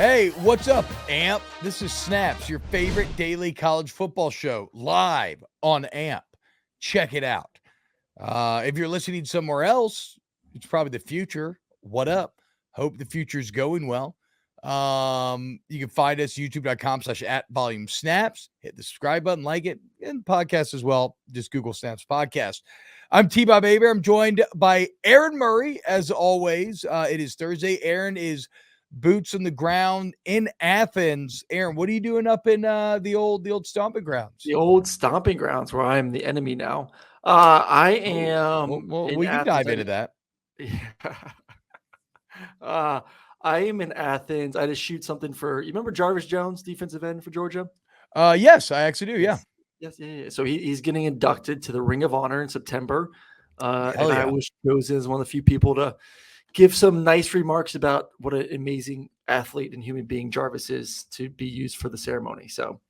Hey, what's up, AMP? This is Snaps, your favorite daily college football show, live on AMP. Check it out. If you're listening somewhere else, it's probably the future. What up? Hope the future's going well. You can find us youtube.com/@volumesnaps. Hit the subscribe button, like it, and podcast as well. Just Google Snaps Podcast. I'm T-Bob Hebert. I'm joined by Aaron Murray, as always. It is Thursday. Aaron is boots on the ground in Athens. Aaron, what are you doing up in the old stomping grounds? The old stomping grounds where I am the enemy now. I am. We can dive into that. I am in Athens. I just shoot something for. You remember Jarvis Jones, defensive end for Georgia? Yes, I actually do. Yeah. Yes. So he's getting inducted to the Ring of Honor in September. And yeah. I was chosen as one of the few people to give some nice remarks about what an amazing athlete and human being Jarvis is to be used for the ceremony. So,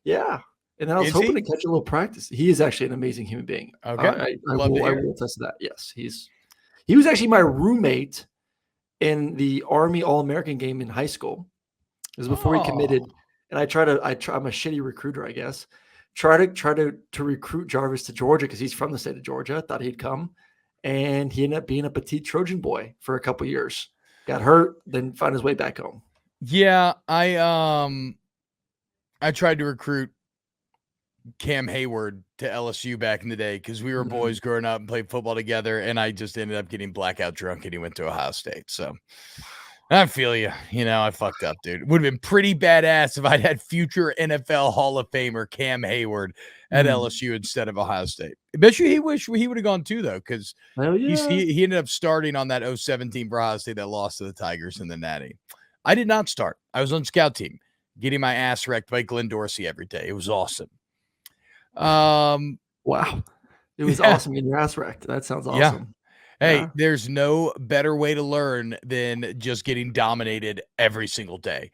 yeah. And then I was hoping to catch a little practice. He is actually an amazing human being. Okay. I will attest to that. Yes. He was actually my roommate in the Army All-American game in high school. It was before he committed. And I'm a shitty recruiter, I guess. Try to recruit Jarvis to Georgia because he's from the state of Georgia. Thought he'd come. And he ended up being a petite Trojan boy for a couple years. Got hurt, then found his way back home. Yeah, I tried to recruit Cam Hayward to LSU back in the day because we were boys growing up and played football together, and I just ended up getting blackout drunk, and he went to Ohio State. So I feel you. I fucked up, dude. It would have been pretty badass if I'd had future NFL Hall of Famer Cam Hayward at LSU instead of Ohio State. I bet you he wished he would have gone too, though, because he ended up starting on that 2007 team for Ohio State that lost to the Tigers in the Natty. I did not start. I was on scout team, getting my ass wrecked by Glenn Dorsey every day. It was awesome. Wow. It was awesome getting your ass wrecked. That sounds awesome. Yeah. Hey, there's no better way to learn than just getting dominated every single day.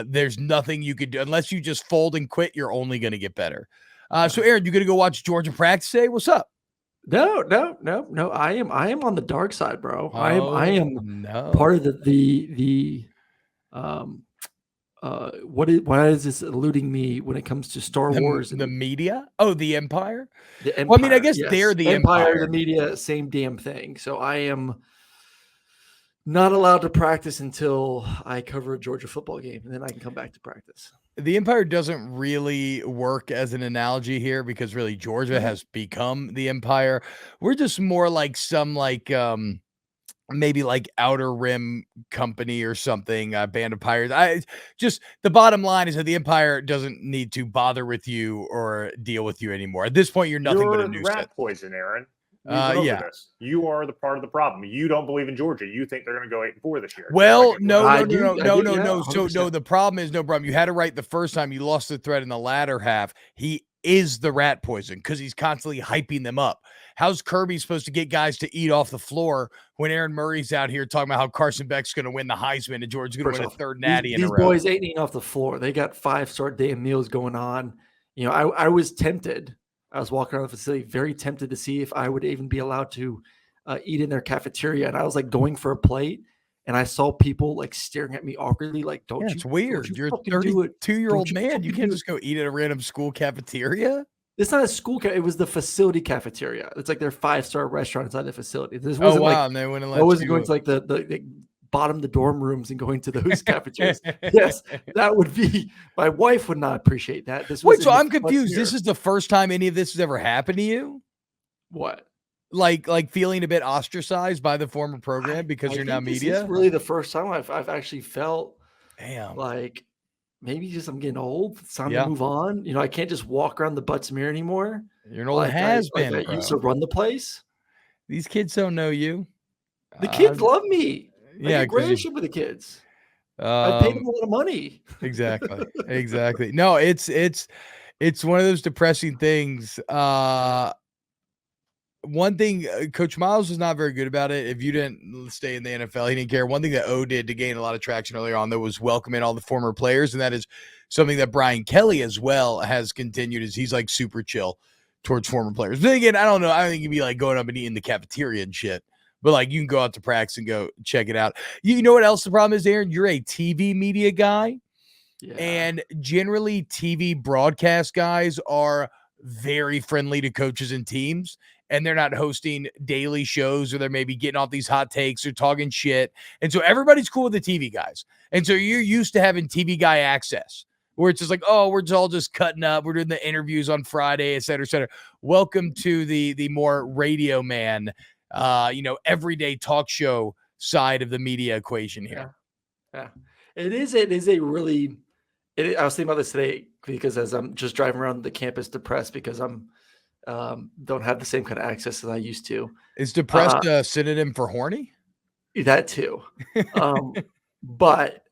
There's nothing you could do unless you just fold and quit. You're only going to get better. So Aaron, you going to go watch Georgia practice today? What's up? No. I am on the dark side, bro. I am part of why is this eluding me when it comes to Star Wars? The media? Oh, the Empire? The Empire. Well, I mean, I guess they're the Empire. The media, same damn thing. So I am not allowed to practice until I cover a Georgia football game, and then I can come back to practice. The Empire doesn't really work as an analogy here because really Georgia has become the Empire. We're just more like some maybe like Outer Rim Company or something, Band of Pirates. The bottom line is that the Empire doesn't need to bother with you or deal with you anymore. At this point, you're nothing but a nuisance. Rat poison, Aaron. This. You are the part of the problem. You don't believe in Georgia. You think they're going to go 8-4 this year. Well, no. So the problem is no problem. You had it right the first time. You lost the thread in the latter half. He is the rat poison because he's constantly hyping them up. How's Kirby supposed to get guys to eat off the floor when Aaron Murray's out here talking about how Carson Beck's going to win the Heisman and Georgia's going to win a third natty in a row? These boys ain't eating off the floor. They got 5-star damn meals going on. I was tempted. I was walking around the facility, very tempted to see if I would even be allowed to eat in their cafeteria. And I was like going for a plate, and I saw people like staring at me awkwardly, like, it's weird. You're a 32-year-old man. You can't just go eat at a random school cafeteria. It's not a school. It was the facility cafeteria. It's like their 5-star restaurant inside the facility. This wasn't and they wouldn't let I wasn't going to like the bottom of the dorm rooms and going to those cafeterias. Yes, that would be. My wife would not appreciate that. So I'm confused. This is the first time any of this has ever happened to you? What? Like feeling a bit ostracized by the former program because you're now media? This is really the first time I've actually felt like maybe just I'm getting old. It's time to move on. I can't just walk around the butt smear anymore. You're an old has-been. I used to run the place. These kids don't know you. The kids love me. Yeah, great with the kids. I paid them a lot of money. Exactly. No, it's one of those depressing things. One thing, Coach Miles was not very good about it. If you didn't stay in the NFL, he didn't care. One thing that O did to gain a lot of traction earlier on, though, was welcoming all the former players, and that is something that Brian Kelly as well has continued. Is he's like super chill towards former players. But again, I don't know. I don't think he'd be like going up and eating the cafeteria and shit. but like you can go out to practice and go check it out. You know what else the problem is, Aaron? You're a TV media guy. Yeah. And generally TV broadcast guys are very friendly to coaches and teams, and they're not hosting daily shows, or they're maybe getting off these hot takes or talking shit. And so everybody's cool with the TV guys. And so you're used to having TV guy access, where it's just like, oh, we're all just cutting up. We're doing the interviews on Friday, et cetera, et cetera. Welcome to the more radio man, everyday talk show side of the media equation here. Yeah. It is a really, I was thinking about this today because as I'm just driving around the campus depressed because I'm don't have the same kind of access as I used to. Is depressed a synonym for horny? That too. But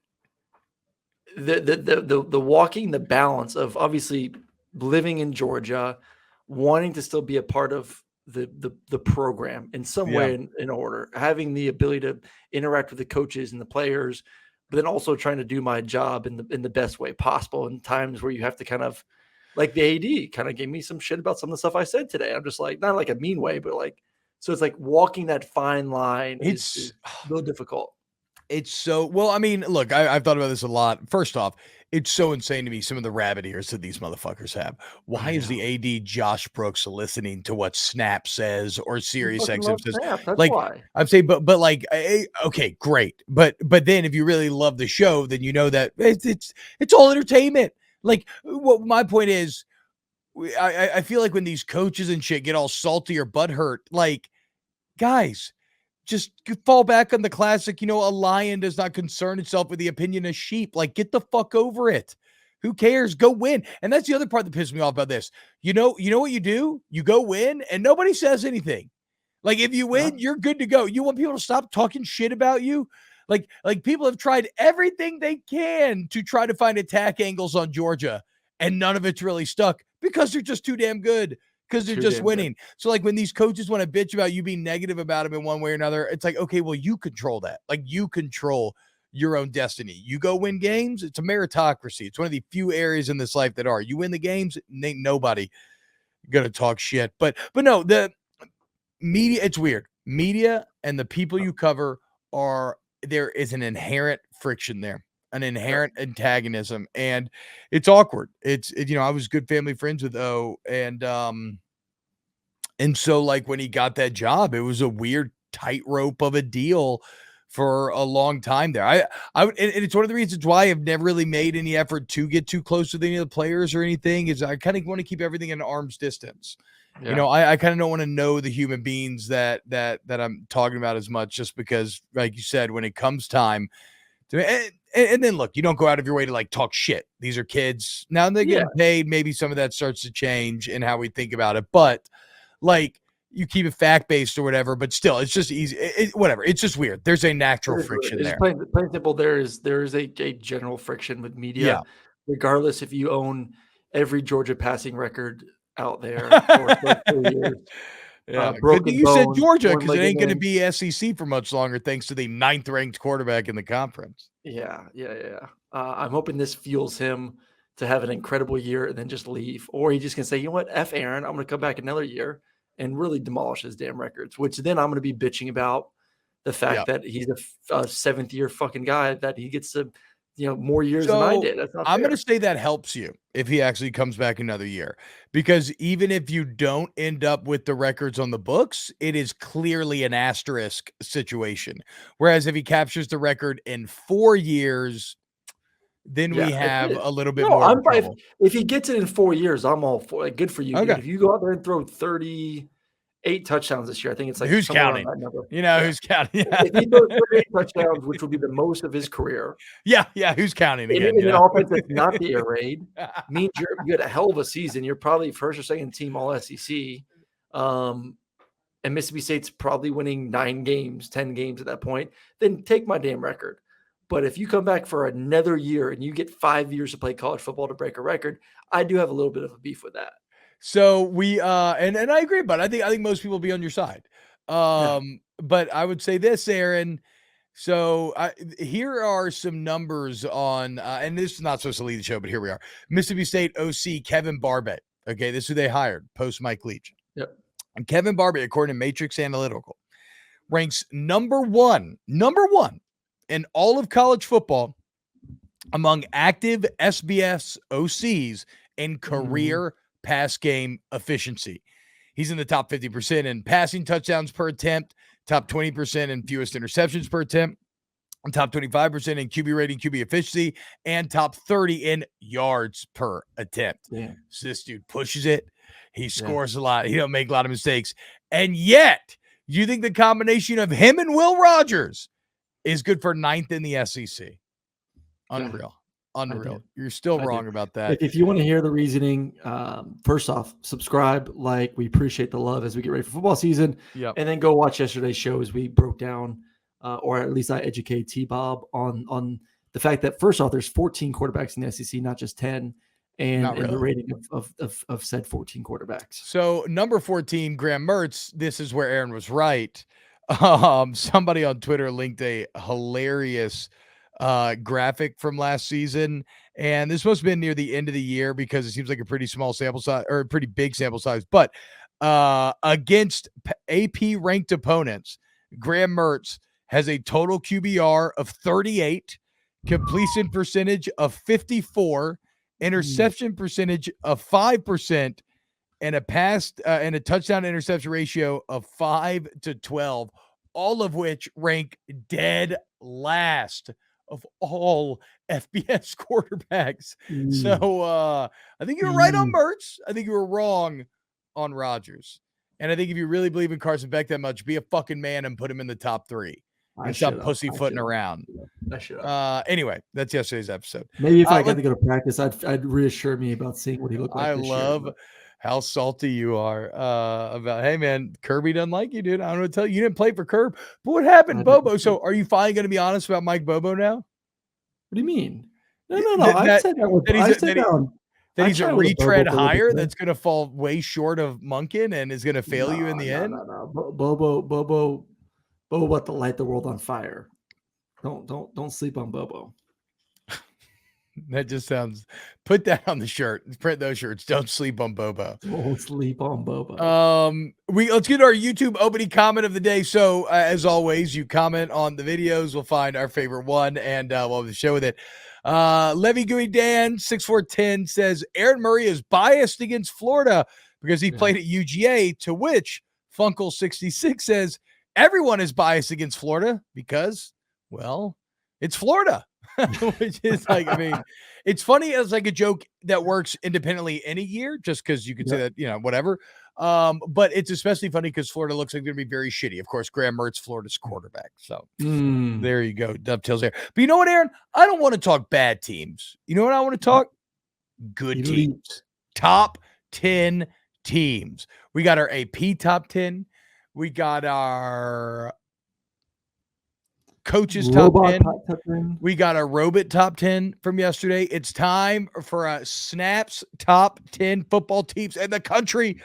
the walking the balance of obviously living in Georgia, wanting to still be a part of the program in some way in order, having the ability to interact with the coaches and the players, but then also trying to do my job in the best way possible in times where you have to kind of, like the AD kind of gave me some shit about some of the stuff I said today. I'm just like, not like a mean way, but like, so it's like walking that fine line is a little difficult. It's so, well, I mean, look, I've thought about this a lot. First off, it's so insane to me, some of the rabbit ears that these motherfuckers have. Why is the AD Josh Brooks listening to what Snap says or Sirius XM says? Snap, that's like, why. I'm saying, but like, okay, great. But then if you really love the show, then you know that it's all entertainment. Like, what my point is, I feel like when these coaches and shit get all salty or butthurt, like, guys, just fall back on the classic, a lion does not concern itself with the opinion of sheep. Like, get the fuck over it. Who cares? Go win. And that's the other part that pisses me off about this. You know what you do? You go win and nobody says anything. Like, if you win, you're good to go. You want people to stop talking shit about you? Like people have tried everything they can to try to find attack angles on Georgia, and none of it's really stuck because they're just too damn good. Because they're just winning. So like when these coaches want to bitch about you being negative about them in one way or another, it's like, okay, well, you control that. Like, you control your own destiny. You go win games. It's a meritocracy. It's one of the few areas in this life that are. You win the games, ain't nobody gonna talk shit. But no, the media, it's weird. Media and the people you cover there is an inherent friction there. An inherent antagonism, and it's awkward. I was good family friends with O, and so like when he got that job, it was a weird tightrope of a deal for a long time there. And it's one of the reasons why I've never really made any effort to get too close with any of the players or anything, is I kind of want to keep everything in arm's distance. Yeah. I kind of don't want to know the human beings that I'm talking about as much, just because, like you said, when it comes time to, and then look, you don't go out of your way to like talk shit. These are kids. Now they're getting paid. Maybe some of that starts to change in how we think about it. But like, you keep it fact-based or whatever, but still, it's just easy. Whatever. It's just weird. There's a natural friction there. Plain simple, there is a general friction with media, regardless if you own every Georgia passing record out there for 30 years. Good thing you said Georgia, because it ain't going to be SEC for much longer, thanks to the 9th ranked quarterback in the conference. Yeah. I'm hoping this fuels him to have an incredible year and then just leave, or he just can say, you know what, F Aaron, I'm going to come back another year and really demolish his damn records. Which then I'm going to be bitching about the fact that he's a 7th year fucking guy, that he gets to, more years than I did. That's not I'm going to say that helps you if he actually comes back another year, because even if you don't end up with the records on the books, it is clearly an asterisk situation. Whereas if he captures the record in 4 years, then we have a little bit more. If he gets it in 4 years, I'm all for it. Good for you. Okay. If you go out there and throw 38 touchdowns this year, I think it's like, who's counting? Who's counting? Yeah. If he throws 38 touchdowns, which will be the most of his career. Yeah. Who's counting again? In an offense that's not the air raid, means you had a hell of a season. You're probably first or second team All SEC. And Mississippi State's probably winning 9 games, 10 games at that point. Then take my damn record. But if you come back for another year and you get 5 years to play college football to break a record, I do have a little bit of a beef with that. So we and I agree, but I think most people will be on your side. But I would say this, Aaron. So here are some numbers on, and this is not supposed to lead the show, but here we are. Mississippi State OC Kevin Barbett. Okay, this is who they hired post Mike Leach. Yep. And Kevin Barbett, according to Matrix Analytical, ranks number one in all of college football among active SBS OCs in career pass game efficiency. He's in the top 50% in passing touchdowns per attempt, top 20% in fewest interceptions per attempt, and top 25% in QB rating, QB efficiency, and top 30 in yards per attempt. Yeah. So this dude pushes it. He scores a lot. He don't make a lot of mistakes. And yet, you think the combination of him and Will Rogers is good for 9th in the SEC? Unreal. Unreal. You're still wrong about that. If you want to hear the reasoning, first off, subscribe, like, we appreciate the love as we get ready for football season. Yep. And then go watch yesterday's show as we broke down, or at least I educate T-Bob on the fact that, first off, there's 14 quarterbacks in the SEC, not just 10, and the rating of said 14 quarterbacks. So number 14, Graham Mertz, this is where Aaron was right. Somebody on Twitter linked a hilarious graphic from last season, and this must have been near the end of the year because it seems like a pretty small sample size, or a pretty big sample size, but against AP ranked opponents, Graham Mertz has a total QBR of 38, completion percentage of 54, interception percentage of 5%, and a touchdown interception ratio of 5-12, all of which rank dead last of all FBS quarterbacks. So I think you were right on Mertz. I think you were wrong on Rodgers. And I think if you really believe in Carson Beck that much, be a fucking man and put him in the top 3. And stop pussyfooting around. I should. Anyway, that's yesterday's episode. Maybe if I got to go to practice, I'd reassure me about seeing what he looked like. I love how salty you are about, hey man, Kirby doesn't like you, dude. I don't know what to tell you. You didn't play for Curb. But what happened, Bobo? So are you finally going to be honest about Mike Bobo now? What do you mean? No. I said that that he's a retread higher that's going to fall way short of Munkin and is going to fail you in the end? No. Bobo about to light the world on fire. Don't sleep on Bobo. That just sounds. Put that on the shirt. Print those shirts. Don't sleep on Bobo. Don't sleep on Bobo. Let's get our YouTube opening comment of the day. So as always, you comment on the videos. We'll find our favorite one and we'll have the show with it. Levy Gooey Dan 6410 says Aaron Murray is biased against Florida because he played at UGA. To which Funkle 66 says everyone is biased against Florida because, well, it's Florida. Which is like, I mean, it's funny as like a joke that works independently any year, just because you could say that, whatever. But it's especially funny because Florida looks like they're going to be very shitty. Of course, Graham Mertz, Florida's quarterback. So there you go. Dovetails there. But you know what, Aaron? I don't want to talk bad teams. You know what I want to talk? Good teams. Top 10 teams. We got our AP top 10. We got our coaches top 10. We got a Robot top 10 from yesterday. It's time for a Snaps top 10 football teams in the country.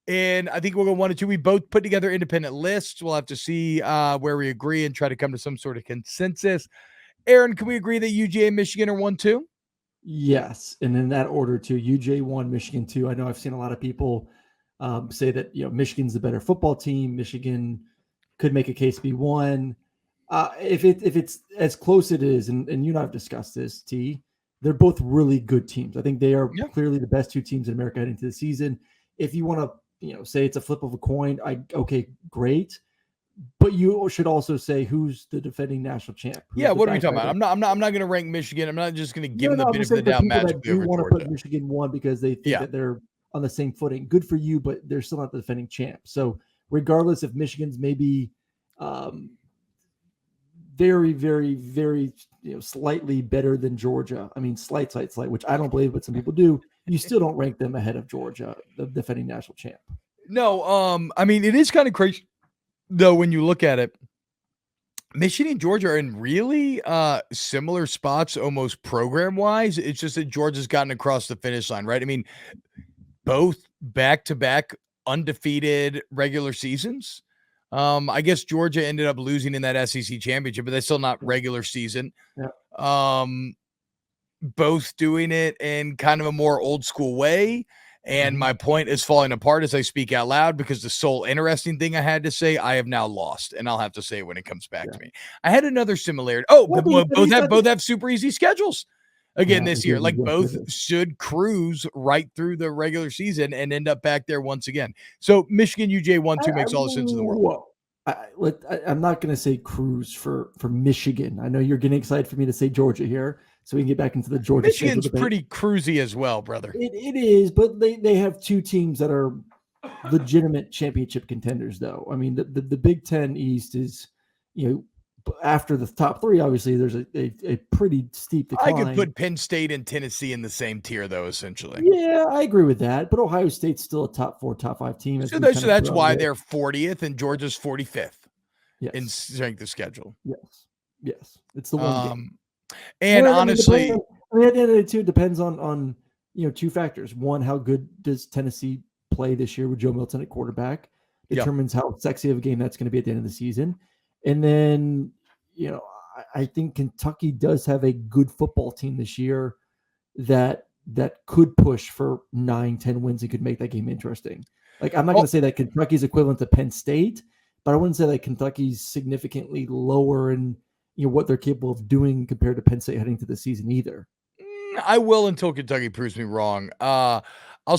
And I think we'll go 1 and 2. We both put together independent lists. We'll have to see where we agree and try to come to some sort of consensus. Aaron, can we agree that UGA and Michigan are 1-2? Yes. And in that order too, UGA 1, Michigan 2. I know I've seen a lot of people say that, Michigan's the better football team. Michigan could make a case to be 1. If it's as close it is, and you and I have discussed this, T, they're both really good teams. I think they are clearly the best 2 teams in America heading into the season. If you want to, say it's a flip of a coin, okay, great. But you should also say who's the defending national champ. What are we talking about? I'm not going to rank Michigan. I'm not just going to give them the benefit of the doubt magically over want to put Michigan 1 because they think that they're on the same footing. Good for you, but they're still not the defending champ. So regardless if Michigan's maybe very, very, very, slightly better than Georgia. I mean, slight, which I don't believe, but some people do. You still don't rank them ahead of Georgia, the defending national champ. No, I mean, it is kind of crazy, though, when you look at it. Michigan and Georgia are in really similar spots, almost program-wise. It's just that Georgia's gotten across the finish line, right? I mean, both back-to-back undefeated regular seasons. I guess Georgia ended up losing in that SEC championship, but that's still not regular season. Both doing it in kind of a more old school way. And my point is falling apart as I speak out loud because the sole interesting thing I had to say, I have now lost, and I'll have to say it when it comes back to me. I had another similarity. Oh, but both have super easy schedules again this year. Like both should cruise right through the regular season and end up back there once again. So Michigan UJ 1-2 makes all the sense in the world. I'm not going to say cruise for Michigan. I know you're getting excited for me to say Georgia here, so we can get back into the Georgia. Michigan's pretty cruisy as well, brother. It is, but they have two teams that are legitimate championship contenders, though. I mean, the Big Ten East is, after the top three, obviously there's a pretty steep decline. I could put Penn State and Tennessee in the same tier, though, essentially. Yeah, I agree with that. But Ohio State's still a top 4, top 5 team. So that's why they're 40th and Georgia's 45th in strength of schedule. Yes. It's the one game. And honestly, at the end of the day, too, it depends on two factors. One, how good does Tennessee play this year with Joe Milton at quarterback? Determines how sexy of a game that's going to be at the end of the season. And then, I think Kentucky does have a good football team this year that could push for 9-10 wins and could make that game interesting. Like, I'm not going to say that Kentucky's equivalent to Penn State, but I wouldn't say that Kentucky's significantly lower in what they're capable of doing compared to Penn State heading to the season either. I will until Kentucky proves me wrong. I'll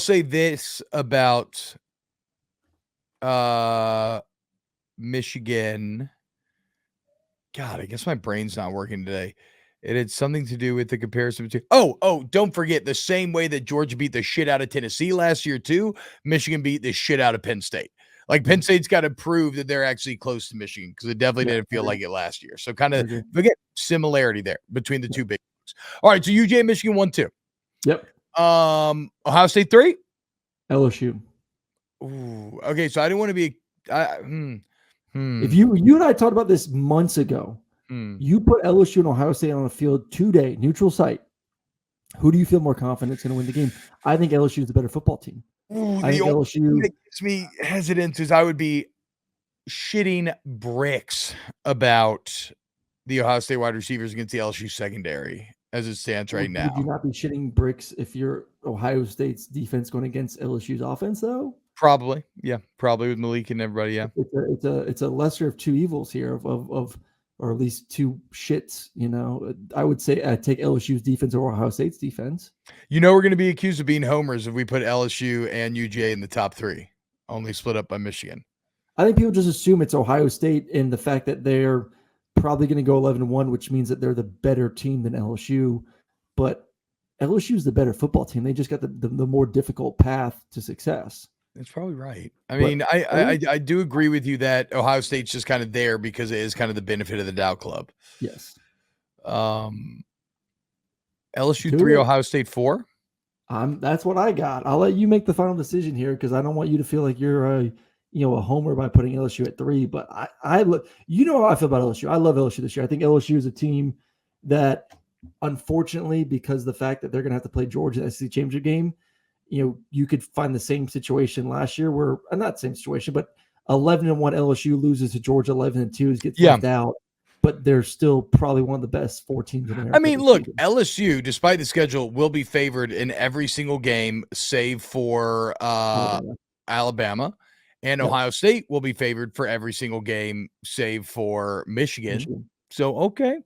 say this about Michigan. God, I guess my brain's not working today. It had something to do with the comparison between. Oh, don't forget the same way that Georgia beat the shit out of Tennessee last year too, Michigan beat the shit out of Penn State. Like Penn State's got to prove that they're actually close to Michigan because it definitely didn't feel like it last year. So kind of forget similarity there between the two big ones. All right, so UJ Michigan 1-2. Yep. Ohio State 3. LSU. Ooh, okay. So I didn't want to be. If you and I talked about this months ago, you put LSU and Ohio State on a field today, neutral site. Who do you feel more confident is going to win the game? I think LSU is the better football team. I think LSU that gives me hesitance is I would be shitting bricks about the Ohio State wide receivers against the LSU secondary as it stands right now. Would you not be shitting bricks if you're Ohio State's defense going against LSU's offense, though? Probably, yeah. Probably with Malik and everybody, yeah. It's a lesser of two evils here of or at least two shits, I would say I'd take LSU's defense over Ohio State's defense. We're going to be accused of being homers if we put LSU and UJ in the top 3, only split up by Michigan. I think people just assume it's Ohio State in the fact that they're probably going to go 11-1, which means that they're the better team than LSU. But LSU is the better football team. They just got the more difficult path to success. That's probably right. I do agree with you that Ohio State's just kind of there because it is kind of the benefit of the doubt club. Yes. LSU 3, Ohio State 4. That's what I got. I'll let you make the final decision here because I don't want you to feel like you're a homer by putting LSU at 3. But I look, how I feel about LSU. I love LSU this year. I think LSU is a team that, unfortunately, because the fact that they're going to have to play Georgia in the SEC championship game, you could find the same situation last year where not same situation, but 11-1 LSU loses to Georgia 11-2 gets left out, but they're still probably one of the best 4 teams in America. I mean, look, LSU, despite the schedule, will be favored in every single game save for Alabama, and Ohio State will be favored for every single game save for Michigan. So, okay,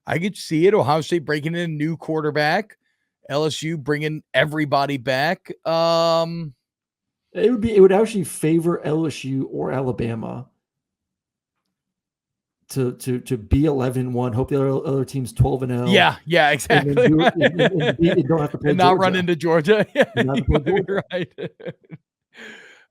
I could see it. Ohio State breaking in a new quarterback. LSU bringing everybody back. It would actually favor LSU or Alabama to be 11-1. Hope the other team's 12-0. Yeah, exactly. And don't have to play and not run into Georgia. Yeah, you're right.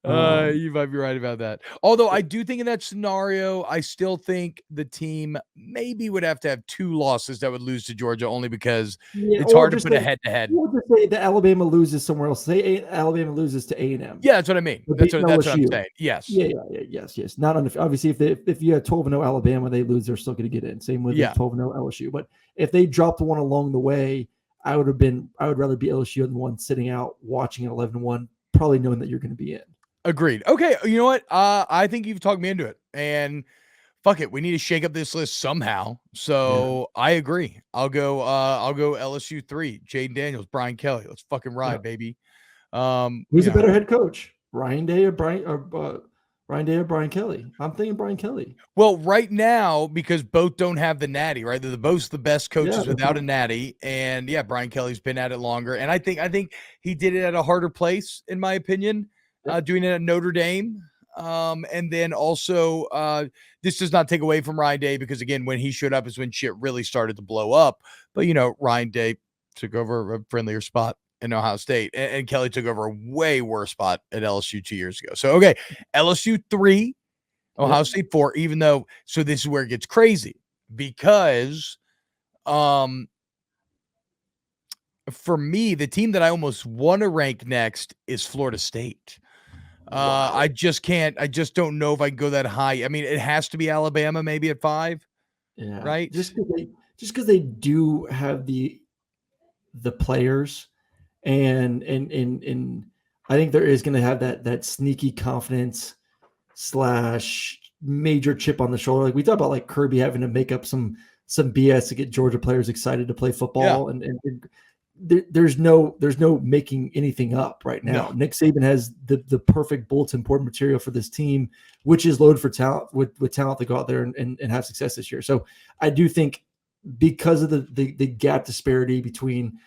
You might be right about that. Although I do think in that scenario, I still think the team maybe would have to have 2 losses that would lose to Georgia only because it's hard to put a head-to-head. Or just say that Alabama loses somewhere else. Say Alabama loses to A&M. Yeah, that's what I mean. That's what I'm saying. Yes. Yes. Not obviously if you had 12-0 Alabama, they lose, they're still going to get in. Same with 12-0 LSU. But if they dropped one along the way, I would rather be LSU than the one sitting out watching an 11-1, probably knowing that you're going to be in. Agreed. Okay, you know what? I think you've talked me into it. And fuck it, we need to shake up this list somehow. So I agree. I'll go LSU 3, Jaden Daniels, Brian Kelly. Let's fucking ride, baby. Who's a better head coach, Ryan Day or Brian Kelly? I'm thinking Brian Kelly. Well, right now, because both don't have the natty, right? They're both the best coaches without a natty, and Brian Kelly's been at it longer, and I think he did it at a harder place, in my opinion, doing it at Notre Dame. And then also, this does not take away from Ryan Day, because again, when he showed up is when shit really started to blow up. But Ryan Day took over a friendlier spot in Ohio State, and Kelly took over a way worse spot at LSU 2 years ago. So, okay, LSU 3, Ohio State 4, even though, so this is where it gets crazy, because for me, the team that I almost want to rank next is Florida State. Wow. I just don't know if I can go that high. I mean, it has to be Alabama maybe at 5. Yeah. Right? Just because they do have the players, and I think there is going to have that sneaky confidence / major chip on the shoulder. Like we talked about, like Kirby having to make up some BS to get Georgia players excited to play football, and there's no making anything up right now. No. Nick Saban has the perfect bulletin board material for this team, which is loaded for talent with talent to go out there and have success this year. So I do think, because of the gap disparity between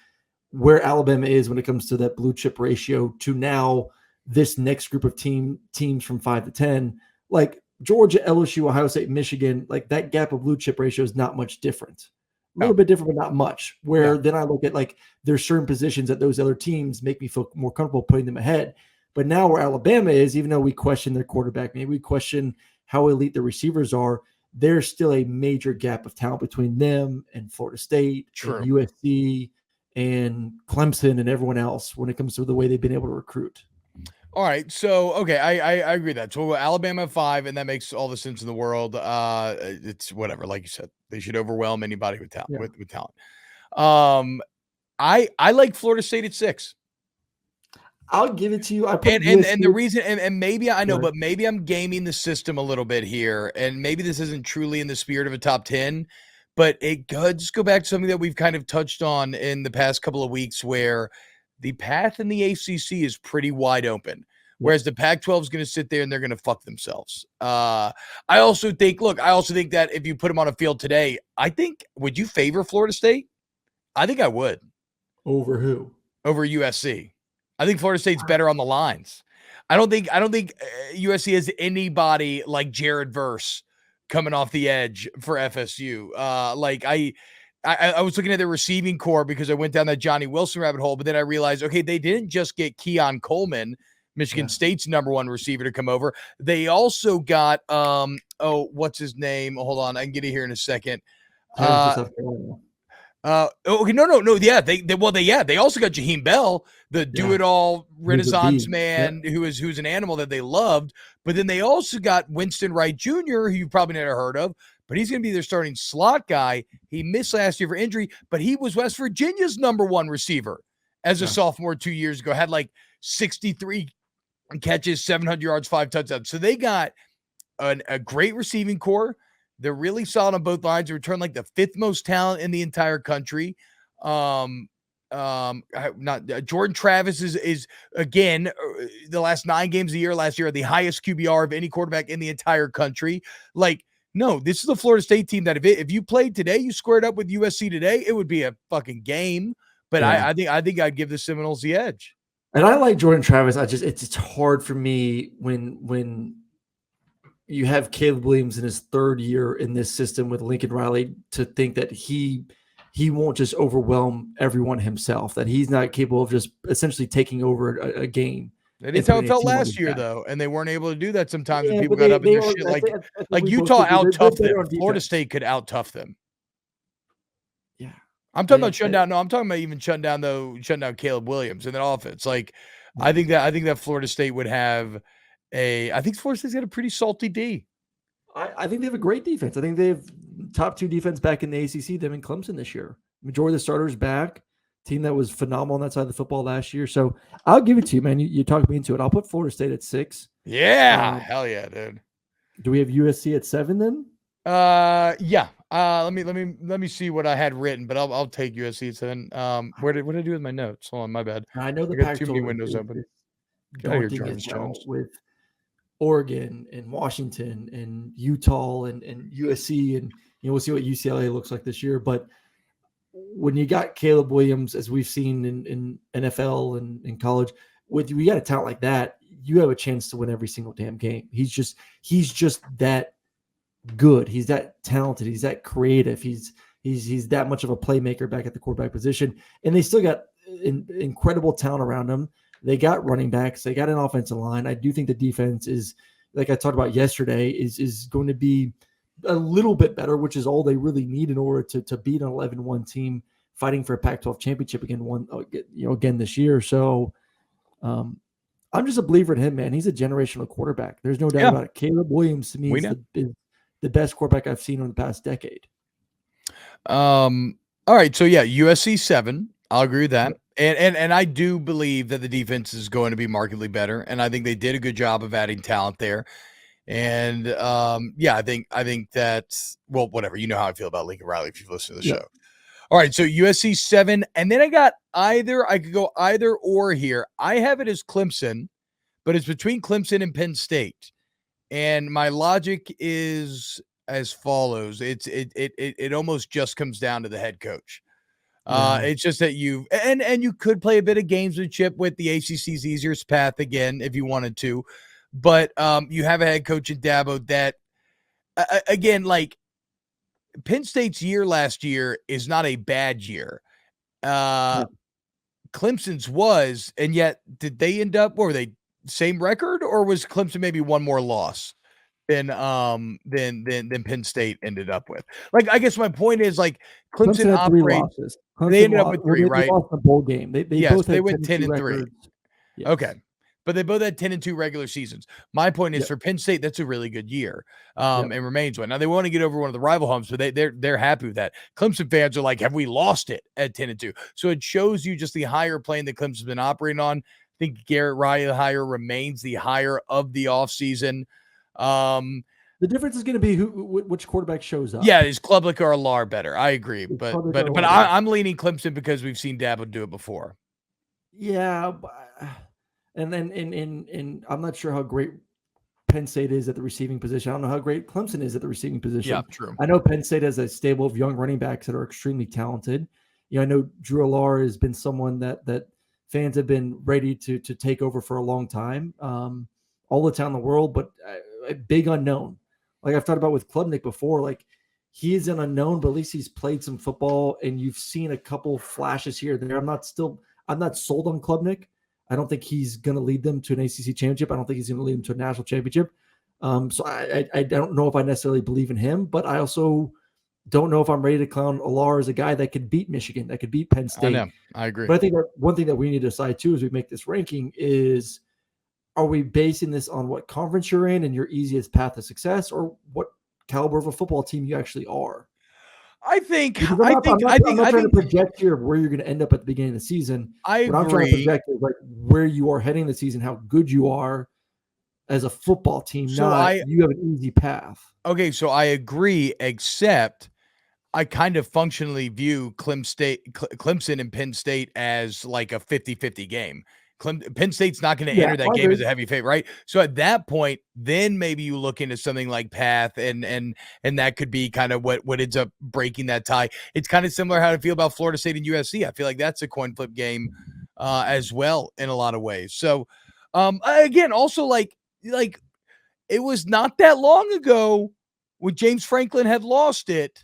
where Alabama is when it comes to that blue chip ratio to now this next group of teams from 5 to 10, like Georgia, LSU, Ohio State, Michigan, like that gap of blue chip ratio is not much different. A little bit different, but not much. Where then I look at, like, there's certain positions that those other teams make me feel more comfortable putting them ahead. But now where Alabama is, even though we question their quarterback, maybe we question how elite the receivers are, there's still a major gap of talent between them and Florida State, and USC, and Clemson, and everyone else when it comes to the way they've been able to recruit. All right. So, okay, I agree with that. So Alabama 5, and that makes all the sense in the world. It's whatever. Like you said, they should overwhelm anybody with talent. With talent. I like Florida State at 6. I'll give it to you. And the reason, and maybe I know, but maybe I'm gaming the system a little bit here, and maybe this isn't truly in the spirit of a top 10, but it could just go back to something that we've kind of touched on in the past couple of weeks, where the path in the ACC is pretty wide open, whereas the Pac-12 is going to sit there and they're going to fuck themselves. I also think that if you put them on a field today, would you favor Florida State? I think I would. Over who? Over USC. I think Florida State's better on the lines. I don't think USC has anybody like Jared Verse coming off the edge for FSU. I was looking at their receiving core because I went down that Johnny Wilson rabbit hole, but then I realized, okay, they didn't just get Keon Coleman, Michigan State's #1 receiver, to come over. They also got, what's his name? Hold on, I can get it here in a second. Okay, no. Yeah, they also got Jaheim Bell, the do-it-all Renaissance man who's an animal that they loved. But then they also got Winston Wright Jr., who you've probably never heard of, but he's going to be their starting slot guy. He missed last year for injury, but he was West Virginia's #1 receiver as a sophomore 2 years ago, had like 63 catches, 700 yards, 5 touchdowns. So they got a great receiving core. They're really solid on both lines. They return like the 5th most talent in the entire country. Jordan Travis is again, the last 9 games of the year last year, the highest QBR of any quarterback in the entire country. Like, no, this is a Florida State team that if you played today, you squared up with USC today, it would be a fucking game. But I think I'd give the Seminoles the edge. And I like Jordan Travis. It's hard for me when you have Caleb Williams in his 3rd year in this system with Lincoln Riley to think that he won't just overwhelm everyone himself, that he's not capable of just essentially taking over a game. That's how it felt last year, though, and they weren't able to do that sometimes when people got up in their shit. Like Utah out-toughed them. Florida State could out-tough them. Yeah. I'm talking about shutting down. No, I'm talking about even shutting down Caleb Williams in that offense. Like, I think that Florida State would have I think Florida State's got a pretty salty D. I think they have a great defense. I think they have top 2 defense back in the ACC, them and Clemson this year. Majority of the starters back. Team that was phenomenal on that side of the football last year. So I'll give it to you, man. You talked me into it. I'll put Florida State at 6. Yeah. Hell yeah, dude. Do we have USC at 7 then? Yeah. Let me see what I had written, but I'll take USC at 7. What did I do with my notes? Hold on, my bad. I know the I got too many Pac-12 windows open. is Get out of here, daunting Jarvis as well Jones. with Oregon and Washington and Utah and USC, and we'll see what UCLA looks like this year. But when you got Caleb Williams, as we've seen in NFL and in college, we got a talent like that, you have a chance to win every single damn game. He's just that good. He's that talented. He's that creative. He's that much of a playmaker back at the quarterback position. And they still got incredible talent around him. They got running backs. They got an offensive line. I do think the defense is, like I talked about yesterday, is going to be a little bit better, which is all they really need in order to beat an 11-1 team fighting for a Pac-12 championship again this year. So I'm just a believer in him, man. He's a generational quarterback. There's no doubt about it. Caleb Williams to me is the best quarterback I've seen in the past decade. All right. So yeah, USC 7. I'll agree with that. And I do believe that the defense is going to be markedly better. And I think they did a good job of adding talent there. And I think that's, well, whatever. You know how I feel about Lincoln Riley if you've listened to the show. All right. So USC 7. And then I could go either or here. I have it as Clemson, but it's between Clemson and Penn State. And my logic is as follows. It almost just comes down to the head coach. It's just that you could play a bit of gamesmanship with the ACC's easiest path again if you wanted to, but you have a head coach in Dabo that again, like Penn State's year last year is not a bad year. Clemson's was, and yet did they end up? What were they? Same record, or was Clemson maybe one more loss than Penn State ended up with? Like, I guess my point is, like, Clemson had 3 losses. They ended up with 3, right? They lost the bowl game. They went 10-3. Yes. Okay. But they both had 10-2 regular seasons. My point is for Penn State, that's a really good year. And remains one. Now they want to get over one of the rival humps, but they're happy with that. Clemson fans are like, have we lost it at 10-2? So it shows you just the higher plane that Clemson's been operating on. I think Garrett Riley hire remains the hire of the offseason. The difference is going to be which quarterback shows up. Yeah, is Klubnik or Alar better? I agree, but I'm leaning Clemson because we've seen Dabo do it before. Yeah, and I'm not sure how great Penn State is at the receiving position. I don't know how great Clemson is at the receiving position. Yeah, true. I know Penn State has a stable of young running backs that are extremely talented. I know Drew Alar has been someone that fans have been ready to take over for a long time. All the talent in the world, but a big unknown. Like I've talked about with Klubnik before, like he is an unknown, but at least he's played some football and you've seen a couple flashes here and there. I'm not sold on Klubnik. I don't think he's going to lead them to an ACC championship. I don't think he's going to lead them to a national championship. So I don't know if I necessarily believe in him, but I also don't know if I'm ready to clown Alar as a guy that could beat Michigan, that could beat Penn State. I know. I agree. But I think one thing that we need to decide too as we make this ranking is, are we basing this on what conference you're in and your easiest path to success, or what caliber of a football team you actually are? I think I'm not trying to project here where you're going to end up at the beginning of the season. What I'm trying to project is like where you are heading the season, how good you are as a football team. You have an easy path. Okay, so I agree, except I kind of functionally view Clemson and Penn State as like a 50-50 game. Penn State's not going to enter that game as a heavy favorite, right? So at that point, then maybe you look into something like path, and that could be kind of what ends up breaking that tie. It's kind of similar how I feel about Florida State and USC. I feel like that's a coin flip game as well in a lot of ways. So again, also like it was not that long ago when James Franklin had lost it.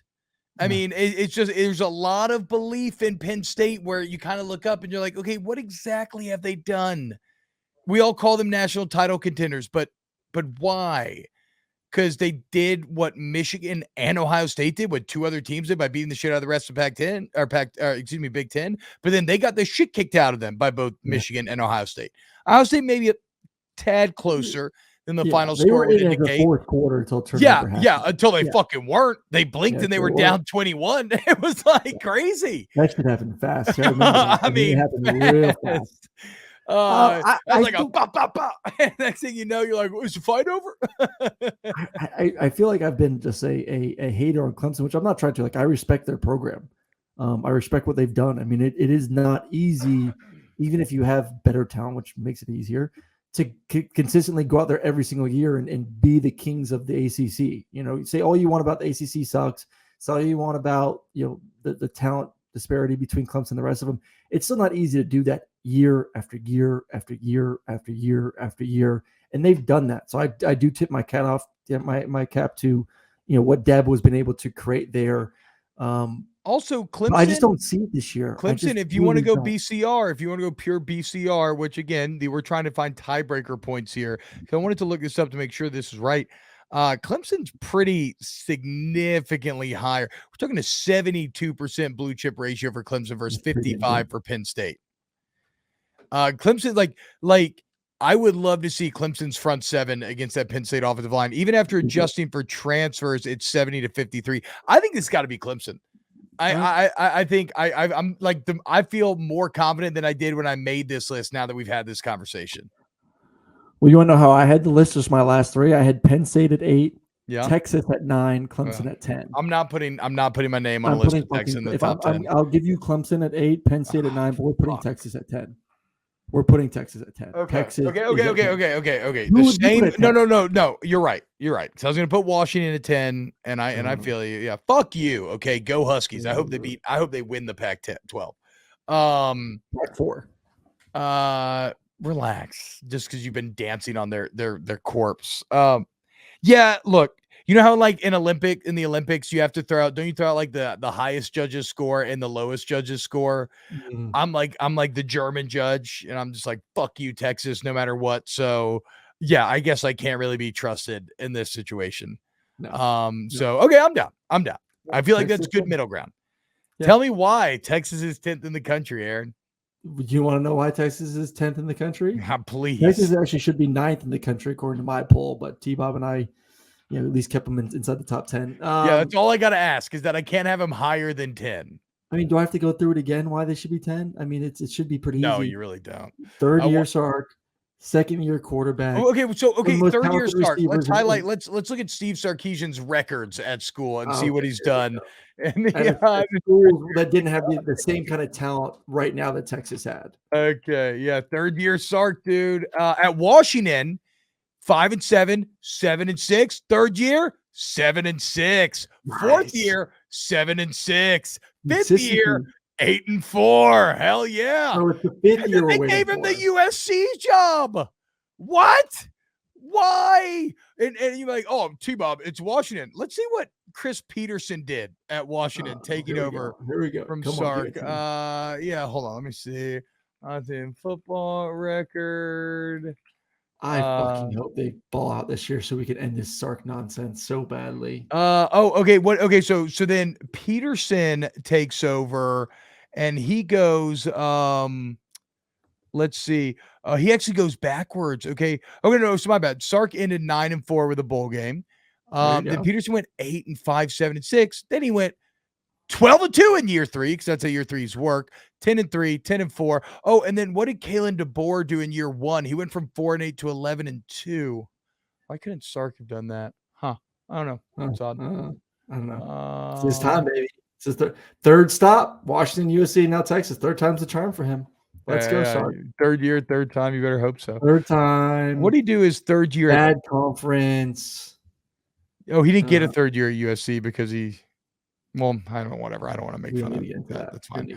I mean, it's just there's a lot of belief in Penn State where you kind of look up and you're like, okay, what exactly have they done? We all call them national title contenders, but why? Because they did what Michigan and Ohio State did, what 2 other teams did by beating the shit out of the rest of Pac-10 or Big Ten. But then they got the shit kicked out of them by both Michigan and Ohio State. Ohio State maybe a tad closer than the final score would indicate. The fourth quarter until turnover happened. Until they fucking weren't. They blinked and they were down 21. It was like crazy. That should happen fast. I mean, it happened real fast. I was like a pop, pop, pop. Next thing you know, you're like, is the fight over? I feel like I've been just a hater on Clemson, which I'm not trying to. Like, I respect their program. I respect what they've done. I mean, it is not easy, even if you have better talent, which makes it easier, to consistently go out there every single year and be the kings of the ACC. You know, say all you want about the ACC sucks. Say all you want about, the talent disparity between Clemson and the rest of them. It's still not easy to do that year after year after year after year after year. And they've done that. So I do tip my cap off, my cap to, what Dabo has been able to create there. Also, Clemson. I just don't see it this year. Clemson, if you want to go BCR, if you want to go pure BCR, which again, we're trying to find tiebreaker points here. So I wanted to look this up to make sure this is right. Clemson's pretty significantly higher. We're talking a 72% blue chip ratio for Clemson versus 55 for Penn State. Clemson, like I would love to see Clemson's front seven against that Penn State offensive line. Even after adjusting for transfers, it's 70-53. I think it's got to be Clemson. I think I'm like I feel more confident than I did when I made this list. Now that we've had this conversation. Well, you want to know how I had the list? Just my last three. I had Penn State at 8, yeah, Texas at 9, Clemson at 10. I'm not putting my name on a list of Texas in the top 10. I'll give you Clemson at 8, Penn State at 9, but we're putting Texas at 10. We're putting Texas at 10. Okay. Texas Okay. The same. No. You're right. So I was going to put Washington at 10, and I feel you. Yeah. Fuck you. Okay. Go Huskies. I hope they win the Pac-12. Pac-4. Relax. Just because you've been dancing on their corpse. Yeah. Look. You know how like in the Olympics you have to don't you throw out like the highest judges score and the lowest judges score? Mm-hmm. I'm like the German judge, and I'm just like, fuck you, Texas, no matter what. So yeah, I guess I can't really be trusted in this situation. No. So okay, I'm down. I feel like that's good middle ground. Yeah. Tell me why Texas is 10th in the country, Aaron. Would you want to know why Texas is 10th in the country? Please. Texas actually should be 9th in the country according to my poll, but T-Bob and I at least kept them inside the top 10. Yeah, that's all I got to ask is that I can't have them higher than 10. I mean, do I have to go through it again? Why they should be 10? I mean, it should be pretty easy. No, you really don't. Third year Sark, second year quarterback. Okay, third year Sark. Let's highlight. Let's look at Steve Sarkisian's records at school and see what he's done. And schools that didn't have the same kind of talent right now that Texas had. Okay, yeah, third year Sark, dude. At Washington. 5-7, 7-6. Third year, 7-6. Fourth year, 7-6. Fifth year, 8-4. Hell yeah! So it's the fifth year they gave him the USC job. What? Why? And you're like, oh, T-Bob, it's Washington. Let's see what Chris Peterson did at Washington, taking over from Sark. Yeah, hold on, let me see. I think football record. I fucking hope they ball out this year so we can end this Sark nonsense so badly. Okay. Okay. So then Peterson takes over, and he goes. Let's see. He actually goes backwards. Okay. No. So my bad. Sark ended 9-4 with a bowl game. Then Peterson went 8-5, 7-6. Then he went 12-2 in year 3, because that's how year 3s work. 10-3, 10-4. Oh, and then what did Kalen DeBoer do in year 1? He went from 4-8 to 11-2. Why couldn't Sark have done that? Huh? I don't know. That's odd. I don't know. It's his time, baby. It's his third stop. Washington, USC, now Texas. Third time's the charm for him. Let's go, Sark. Third year, third time. You better hope so. Third time. What did he do his third year? Bad conference. Oh, he didn't get a third year at USC because he. Well, I don't know, whatever. I don't want to make fun of that. That's fine.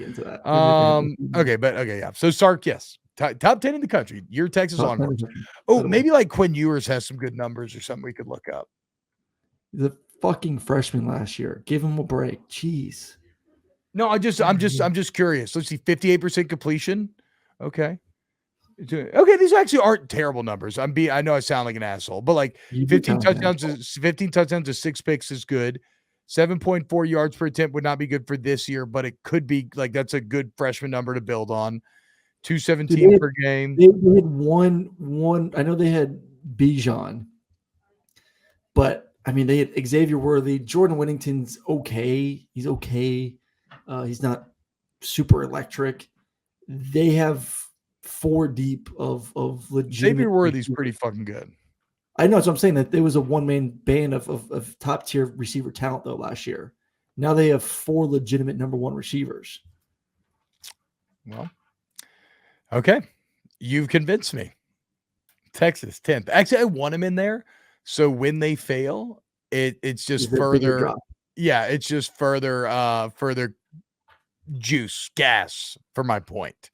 Okay, yeah. So Sark, yes. Top 10 in the country. Your Texas Longhorns. Oh, maybe like Quinn Ewers has some good numbers or something we could look up. The fucking freshman last year. Give him a break. Jeez. No, I'm just curious. Let's see, 58% completion. Okay. Okay, these actually aren't terrible numbers. I know I sound like an asshole, but like 15 touchdowns to 6 picks is good. 7.4 yards per attempt would not be good for this year, but it could be like that's a good freshman number to build on. 217 per game. They had one. I know they had Bijan, but I mean they had Xavier Worthy. Jordan Whittington's okay. He's okay. He's not super electric. They have 4 deep of legitimate. Xavier Worthy's pretty fucking good. I know. So I'm saying that there was a one-man band of top-tier receiver talent, though, last year. Now they have 4 legitimate number 1 receivers. Well, okay. You've convinced me. Texas, 10th. Actually, I want him in there. So when they fail, it's just further. Yeah, it's just further juice, gas for my point.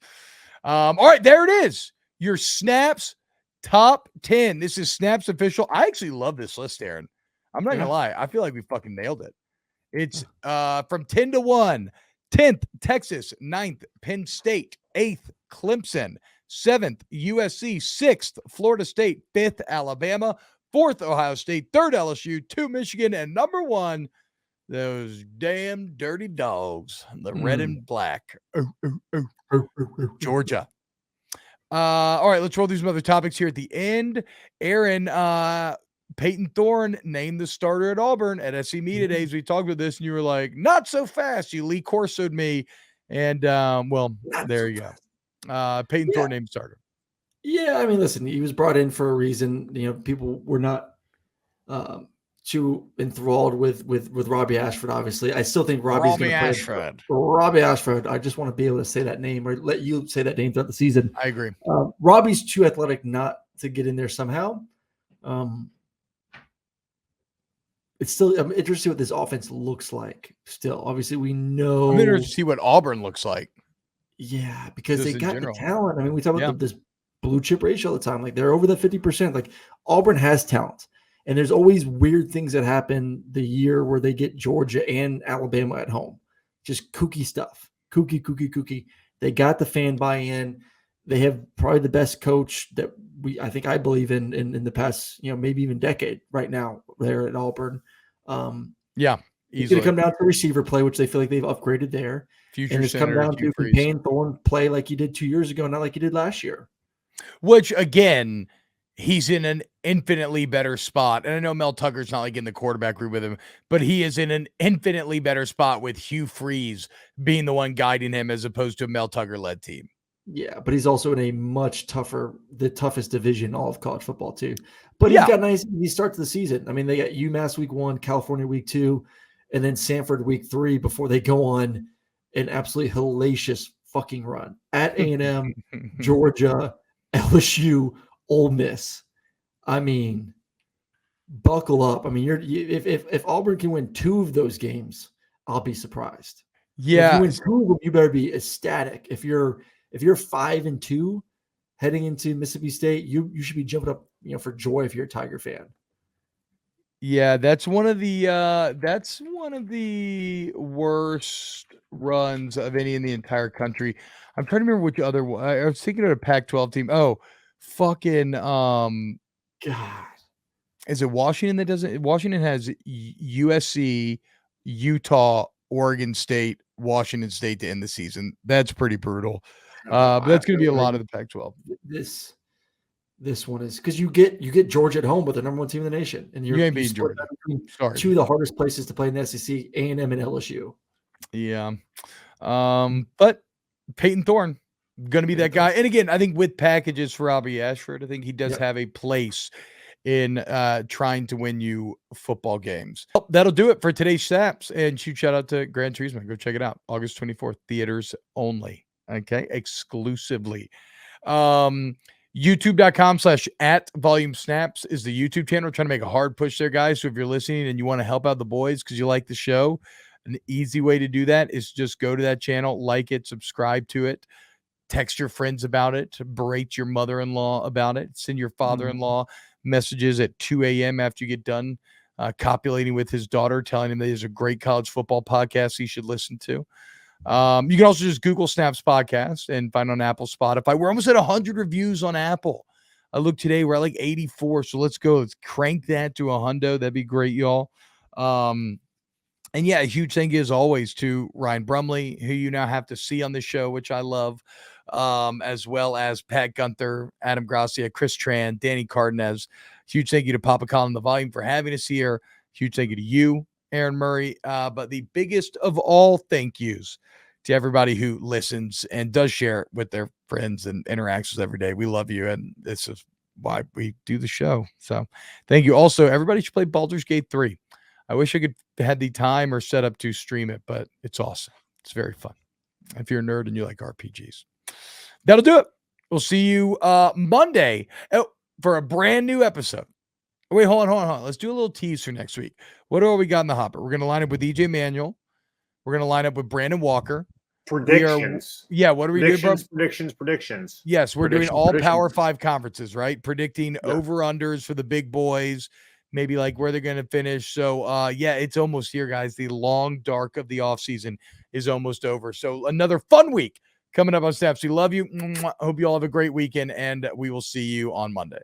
All right, there it is. Your Snaps top 10. This is Snaps official. I actually love this list, Aaron. I'm not gonna lie. I feel like we fucking nailed it. It's from 10 to 1. 10th, Texas. 9th, Penn State. 8th, Clemson. 7th, USC. 6th, Florida State. 5th, Alabama. 4th, Ohio State. 3rd, LSU. 2, Michigan. And number 1, those damn dirty dogs, the red and black. Georgia. All right, let's roll through some other topics here at the end. Aaron, Peyton Thorne named the starter at Auburn at SC Media Days. We talked about this, and you were like, not so fast. You Lee Corso'd me. And, well, there you go. Peyton Thorne named starter. Yeah, I mean, listen, he was brought in for a reason. You know, people were not too enthralled with Robbie Ashford, obviously. I still think Robbie Ashford. Robbie Ashford. I just want to be able to say that name or let you say that name throughout the season. I agree. Robbie's too athletic not to get in there somehow. It's still, I'm interested to see what this offense looks like still. Obviously, we know. I'm interested to see what Auburn looks like. Yeah, because they got the talent. I mean, we talk about this blue chip ratio all the time. Like, they're over the 50%. Like, Auburn has talent. And there's always weird things that happen the year where they get Georgia and Alabama at home. Just kooky stuff. Kooky. They got the fan buy-in. They have probably the best coach that I believe in the past, maybe even decade right now there at Auburn. Yeah. It's going to come down to receiver play, which they feel like they've upgraded there. Future and it's come down to Peyton Thorne play like he did 2 years ago, not like he did last year. Which, again, he's in an infinitely better spot. And I know Mel Tucker's not like in the quarterback room with him, but he is in an infinitely better spot with Hugh Freeze being the one guiding him as opposed to a Mel Tucker-led team. Yeah, but he's also in a much the toughest division all of college football too. But he's got he starts the season. I mean, they got UMass week 1, California week 2, and then Samford week 3 before they go on an absolutely hellacious fucking run at A&M, Georgia, LSU, Ole Miss. I mean, buckle up. I mean, if Auburn can win 2 of those games, I'll be surprised. Yeah, if you win 2 of them, you better be ecstatic. If you're 5-2 heading into Mississippi State, you should be jumping up, for joy if you're a Tiger fan. Yeah, that's one of the worst runs of any in the entire country. I'm trying to remember which other one. I was thinking of a Pac-12 team. Oh, fucking God. Is it Washington that doesn't? Washington has USC, Utah, Oregon State, Washington State to end the season. That's pretty brutal. But that's going to be a lot of the Pac-12. This one is because you get Georgia at home, but the number 1 team in the nation, and you ain't beating Georgia. Sorry. 2 of the hardest places to play in the SEC: A&M and LSU. Yeah, but Peyton Thorne going to be that guy. And again, I think with packages for Robbie Ashford, I think he does have a place in trying to win you football games. Well, that'll do it for today's Snaps. And shout out to Gran Turismo. Go check it out. August 24th, theaters only. Okay, exclusively. YouTube.com/@VolumeSnaps is the YouTube channel. We're trying to make a hard push there, guys. So if you're listening and you want to help out the boys because you like the show, an easy way to do that is just go to that channel, like it, subscribe to it, text your friends about it, berate your mother-in-law about it, send your father-in-law messages at 2 a.m. after you get done copulating with his daughter, telling him that there's a great college football podcast he should listen to. You can also just Google Snaps Podcast and find on Apple, Spotify. We're almost at 100 reviews on Apple. I looked today, we're at like 84. So let's go. Let's crank that to 100. That'd be great, y'all. And yeah, a huge thank you as always to Ryan Brumley, who you now have to see on the show, which I love, as well as Pat Gunther, Adam Gracia, Chris Tran, Danny Cardenas. Huge thank you to Papa Colin The Volume for having us here. Huge thank you to you, Aaron Murray. But the biggest of all thank yous to everybody who listens and does share it with their friends and interactions every day. We love you, and this is why we do the show. So thank you. Also, everybody should play Baldur's Gate 3. I wish I could had the time or set up to stream it, but it's awesome. It's very fun. If you're a nerd and you like RPGs. That'll do it. We'll see you Monday for a brand new episode. Wait, hold on. Let's do a little tease for next week. What do we got in the hopper? We're going to line up with EJ Manuel. We're going to line up with Brandon Walker. Predictions. What are we doing, bro? Predictions. Yes, we're doing all Power 5 conferences, right? Predicting over-unders for the big boys, maybe like where they're going to finish. So, it's almost here, guys. The long dark of the offseason is almost over. So another fun week coming up on Snaps. We love you. Hope you all have a great weekend, and we will see you on Monday.